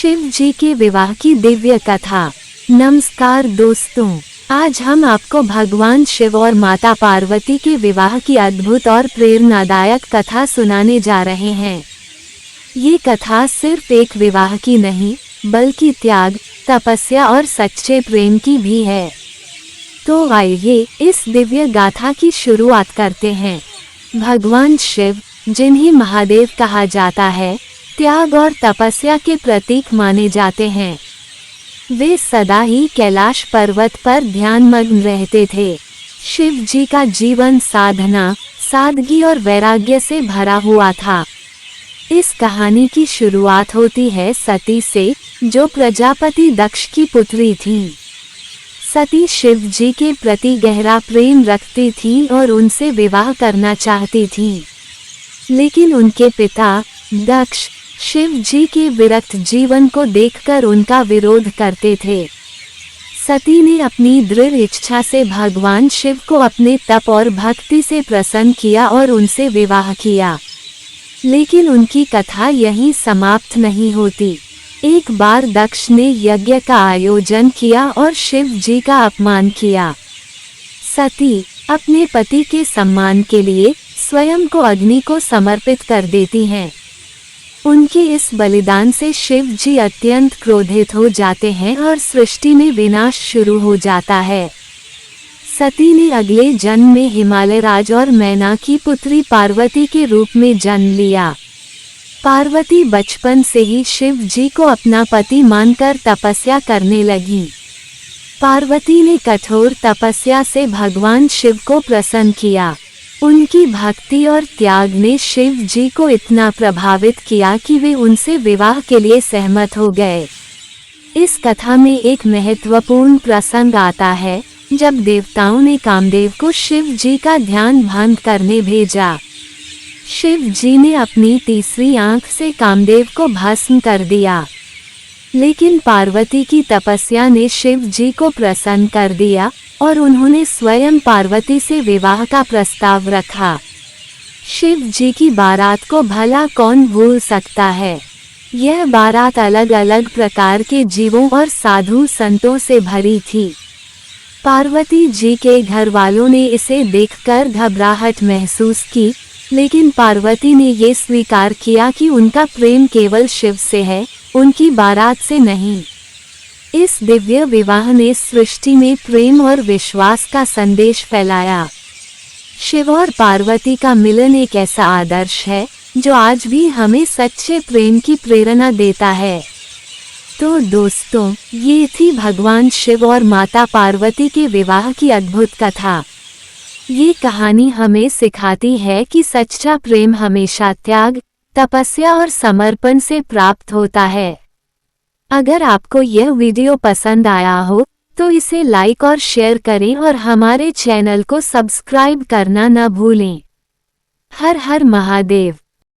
शिव जी के विवाह की दिव्य कथा। नमस्कार दोस्तों, आज हम आपको भगवान शिव और माता पार्वती के विवाह की अद्भुत और प्रेरणादायक कथा सुनाने जा रहे हैं। ये कथा सिर्फ एक विवाह की नहीं, बल्कि त्याग, तपस्या और सच्चे प्रेम की भी है। तो आइए इस दिव्य गाथा की शुरुआत करते हैं। भगवान शिव, जिन्हें महादेव कहा जाता है, त्याग और तपस्या के प्रतीक माने जाते हैं। वे सदा ही कैलाश पर्वत पर ध्यानमग्न रहते थे। शिव जी का जीवन साधना, सादगी और वैराग्य से भरा हुआ था। इस कहानी की शुरुआत होती है सती से, जो प्रजापति दक्ष की पुत्री थी। सती शिव जी के प्रति गहरा प्रेम रखती थी और उनसे विवाह करना चाहती थी, लेकिन उनके पिता दक्ष शिव जी के विरक्त जीवन को देखकर उनका विरोध करते थे। सती ने अपनी दृढ़ इच्छा से भगवान शिव को अपने तप और भक्ति से प्रसन्न किया और उनसे विवाह किया। लेकिन उनकी कथा यहीं समाप्त नहीं होती। एक बार दक्ष ने यज्ञ का आयोजन किया और शिव जी का अपमान किया। सती अपने पति के सम्मान के लिए स्वयं को अग्नि को समर्पित कर देती हैं। उनके इस बलिदान से शिव जी अत्यंत क्रोधित हो जाते हैं और सृष्टि में विनाश शुरू हो जाता है। सती ने अगले जन्म में हिमालय राज और मैना की पुत्री पार्वती के रूप में जन्म लिया। पार्वती बचपन से ही शिव जी को अपना पति मानकर तपस्या करने लगी। पार्वती ने कठोर तपस्या से भगवान शिव को प्रसन्न किया। उनकी भक्ति और त्याग ने शिव जी को इतना प्रभावित किया कि वे उनसे विवाह के लिए सहमत हो गए। इस कथा में एक महत्वपूर्ण प्रसंग आता है, जब देवताओं ने कामदेव को शिव जी का ध्यान भंग करने भेजा। शिव जी ने अपनी तीसरी आंख से कामदेव को भस्म कर दिया, लेकिन पार्वती की तपस्या ने शिव जी को प्रसन्न कर दिया और उन्होंने स्वयं पार्वती से विवाह का प्रस्ताव रखा। शिव जी की बारात को भला कौन भूल सकता है। यह बारात अलग अलग प्रकार के जीवों और साधु संतों से भरी थी। पार्वती जी के घर वालों ने इसे देखकर घबराहट महसूस की, लेकिन पार्वती ने ये स्वीकार किया कि उनका प्रेम केवल शिव से है, उनकी बारात से नहीं। इस दिव्य विवाह ने सृष्टि में प्रेम और विश्वास का संदेश फैलाया। शिव और पार्वती का मिलन एक ऐसा आदर्श है जो आज भी हमें सच्चे प्रेम की प्रेरणा देता है। तो दोस्तों, ये थी भगवान शिव और माता पार्वती के विवाह की अद्भुत कथा। ये कहानी हमें सिखाती है कि सच्चा प्रेम हमेशा त्याग, तपस्या और समर्पण से प्राप्त होता है। अगर आपको यह वीडियो पसंद आया हो तो इसे लाइक और शेयर करें और हमारे चैनल को सब्सक्राइब करना न भूलें। हर हर महादेव।